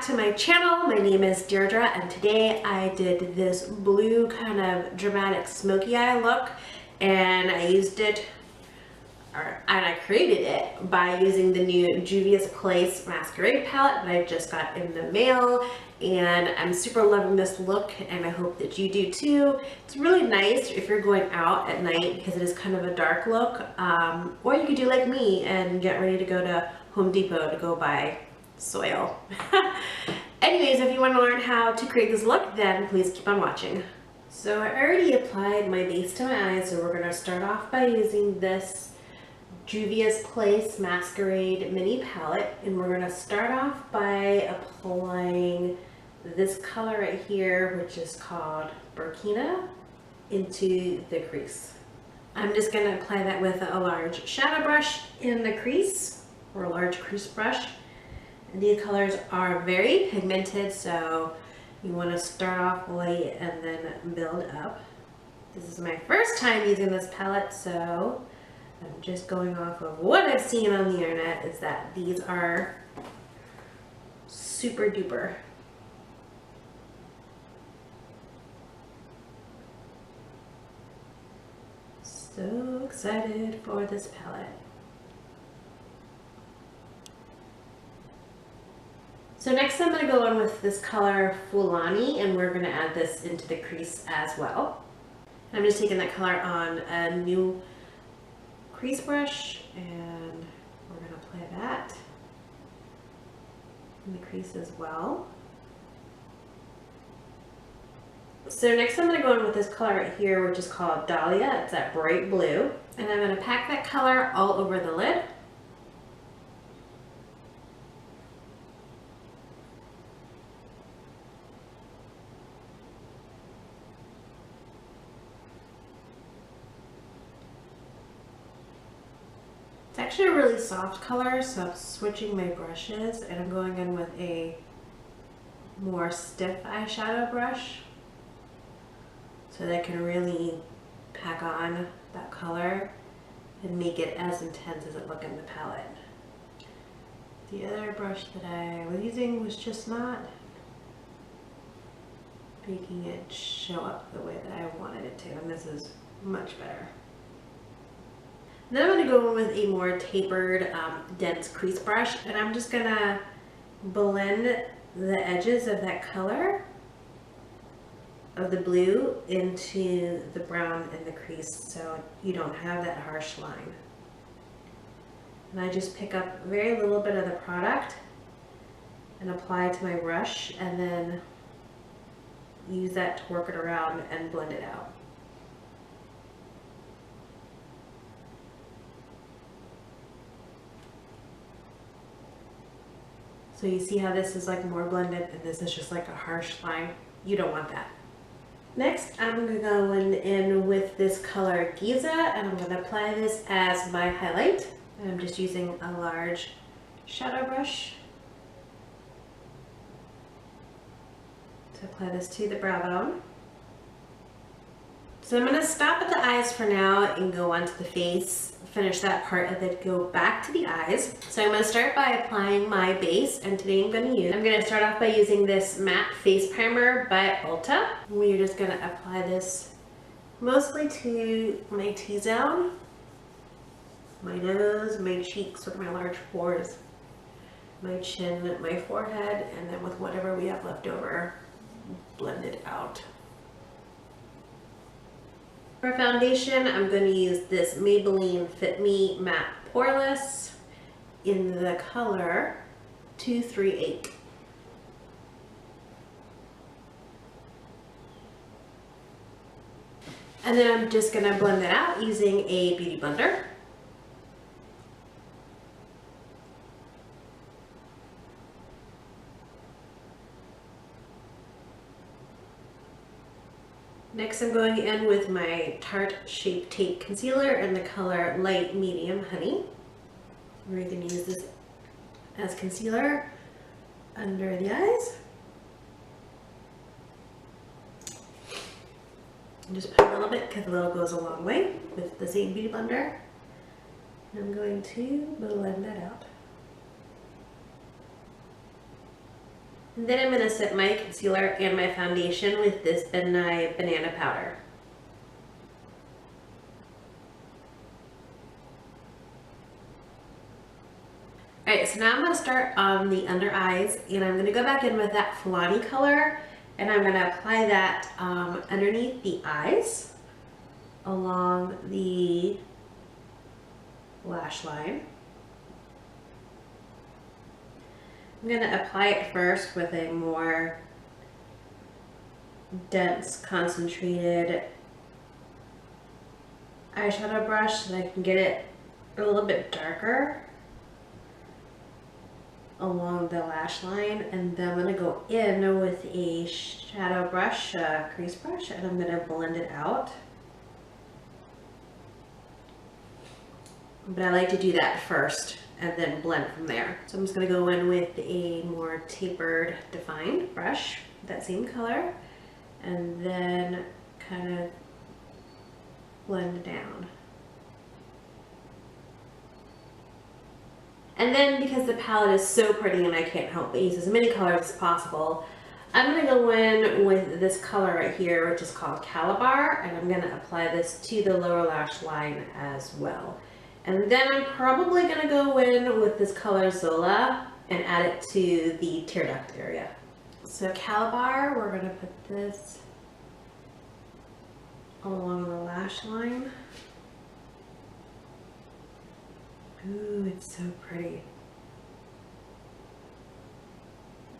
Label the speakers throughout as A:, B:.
A: to my channel. My name is Deirdre and today I did this blue kind of dramatic smoky eye look, and I used it, and I created it by using the new Juvia's Place Masquerade palette that I just got in the mail, and I'm super loving this look and I hope that you do too. It's really nice if you're going out at night because it is kind of a dark look, or you could do like me and get ready to go to Home Depot to go buy soil. Anyways, if you want to learn how to create this look, then please keep on watching. So I already applied my base to my eyes, so we're going to start off by using this Juvia's Place Masquerade mini palette, and we're going to start off by applying this color right here, which is called Burkina, into the crease. I'm just going to apply that with a large shadow brush in the crease, or a large crease brush. And these colors are very pigmented, so you want to start off light and then build up. This is my first time using this palette, so I'm just going off of what I've seen on the internet is that these are super duper. So excited for this palette. So next I'm going to go in with this color Fulani, and we're going to add this into the crease as well. I'm just taking that color on a new crease brush, and we're going to apply that in the crease as well. So next I'm going to go in with this color right here, which is called Dahlia. It's that bright blue, and I'm going to pack that color all over the lid. It's actually a really soft color, so I'm switching my brushes and I'm going in with a more stiff eyeshadow brush so that I can really pack on that color and make it as intense as it looks in the palette. The other brush that I was using was just not making it show up the way that I wanted it to, and this is much better. Then I'm going to go in with a more tapered, dense crease brush, and I'm just going to blend the edges of that color of the blue into the brown in the crease so you don't have that harsh line. And I just pick up very little bit of the product and apply it to my brush, and then use that to work it around and blend it out. So you see how this is like more blended and this is just like a harsh line. You don't want that. Next, I'm going to go in with this color Giza, and I'm going to apply this as my highlight. And I'm just using a large shadow brush to apply this to the brow bone. So I'm going to stop at the eyes for now and go onto the face, finish that part, and then go back to the eyes. So I'm going to start by applying my base, and today I'm going to start off by using this matte face primer by Ulta. We're just going to apply this mostly to my T-zone, my nose, my cheeks with my large pores, my chin, my forehead, and then with whatever we have left over, blend it out. For foundation, I'm going to use this Maybelline Fit Me Matte Poreless in the color 238. And then I'm just going to blend it out using a beauty blender. Next, I'm going in with my Tarte Shape Tape Concealer in the color Light Medium Honey. We're going to use this as concealer under the eyes. And just put a little bit because a little goes a long way with the same beauty blender. I'm going to blend that out. And then I'm going to set my concealer and my foundation with this Benai banana powder. Alright, so now I'm going to start on the under eyes, and I'm going to go back in with that Fulani color, and I'm going to apply that underneath the eyes, along the lash line. I'm going to apply it first with a more dense, concentrated eyeshadow brush so that I can get it a little bit darker along the lash line, and then I'm going to go in with a shadow brush, crease brush, and I'm going to blend it out. But I like to do that first and then blend from there. So I'm just going to go in with a more tapered, defined brush, that same color, and then kind of blend down. And then, because the palette is so pretty and I can't help but use as many colors as possible, I'm going to go in with this color right here, which is called Calabar, and I'm going to apply this to the lower lash line as well. And then I'm probably going to go in with this color Zola and add it to the tear duct area. So Calabar, we're going to put this along the lash line. Ooh, it's so pretty.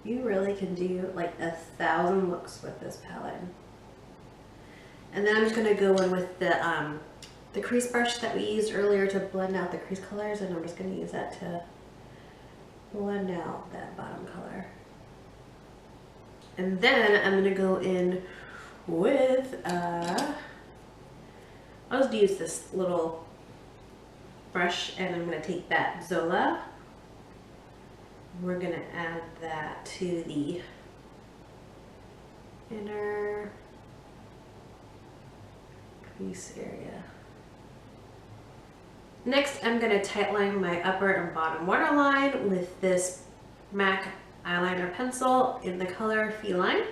A: You really can do like 1,000 looks with this palette. And then I'm just going to go in with the crease brush that we used earlier to blend out the crease colors, and I'm just going to use that to blend out that bottom color. And then I'm going to go in with, I'll just use this little brush, and I'm going to take that Zola. We're going to add that to the inner crease area. Next, I'm going to tightline my upper and bottom waterline with this MAC eyeliner pencil in the color Feline.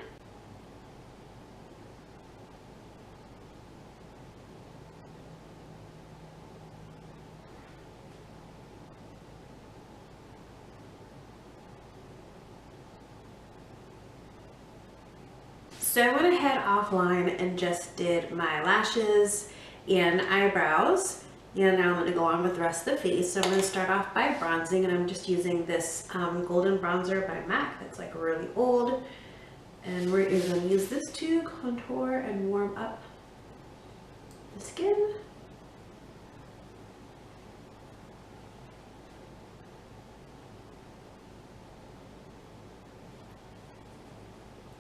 A: So I went ahead offline and just did my lashes and eyebrows. And now I'm going to go on with the rest of the face. So I'm going to start off by bronzing, and I'm just using this golden bronzer by MAC that's like really old. And we're going to use this to contour and warm up the skin.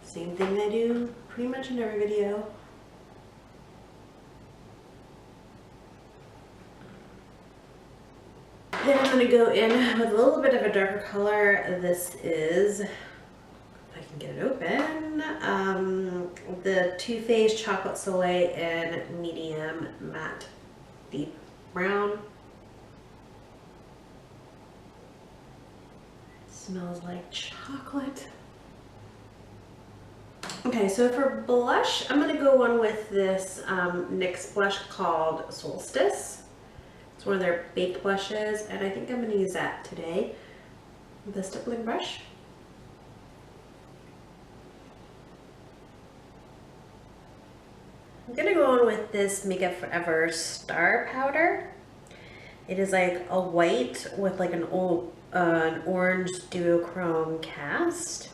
A: Same thing I do pretty much in every video. Then I'm going to go in with a little bit of a darker color. This is, if I can get it open, the Too Faced Chocolate Soleil in medium matte deep brown. It smells like chocolate. Okay, so for blush, I'm going to go on with this NYX blush called Solstice. It's one of their baked blushes, and I think I'm going to use that today with a stippling brush. I'm going to go on with this Makeup Forever Star Powder. It is like a white with like an orange duochrome cast.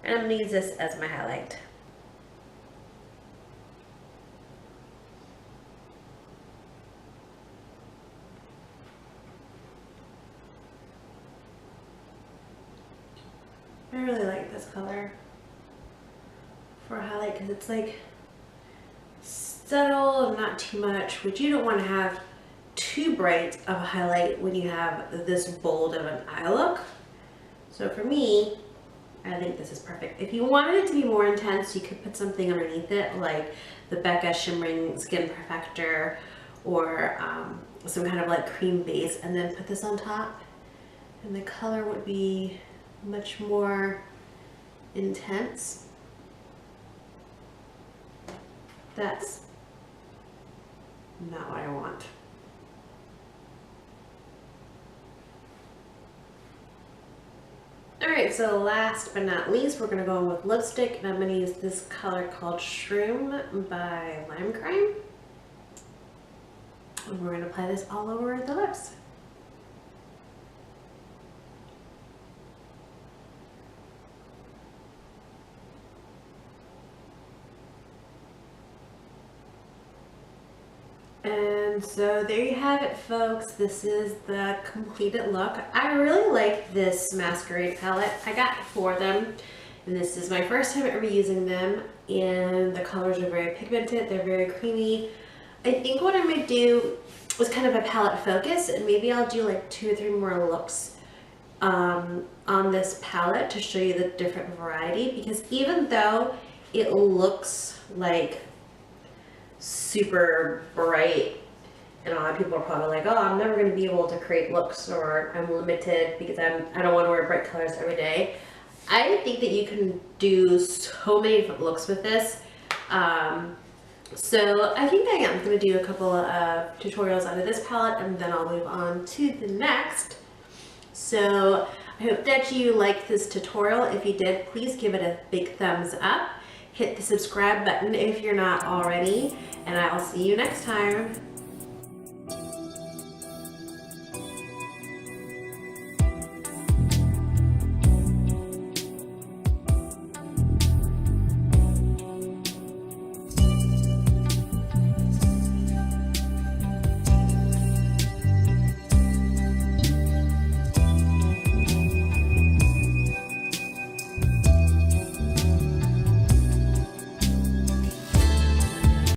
A: And I'm going to use this as my highlight. I really like this color for a highlight because it's like subtle and not too much, which you don't want to have too bright of a highlight when you have this bold of an eye look. So for me, I think this is perfect. If you wanted it to be more intense, you could put something underneath it, like the Becca Shimmering Skin Perfector or some kind of like cream base, and then put this on top. And the color would be much more intense. That's not what I want. Alright, so last but not least, we're going to go in with lipstick, and I'm going to use this color called Shroom by Lime Crime. And we're going to apply this all over the lips. And so there you have it, folks. This is the completed look. I really like this Masquerade palette. I got 4 of them, and this is my first time ever using them, and the colors are very pigmented. They're very creamy. I think what I'm going to do is kind of a palette focus, and maybe I'll do like 2 or 3 more looks on this palette to show you the different variety, because even though it looks like super bright, and a lot of people are probably like, oh, I'm never going to be able to create looks, or I'm limited because I don't want to wear bright colors every day. I think that you can do so many different looks with this. So I think that I'm going to do a couple of tutorials out of this palette, and then I'll move on to the next. So I hope that you liked this tutorial. If you did, please give it a big thumbs up. Hit the subscribe button if you're not already, and I will see you next time.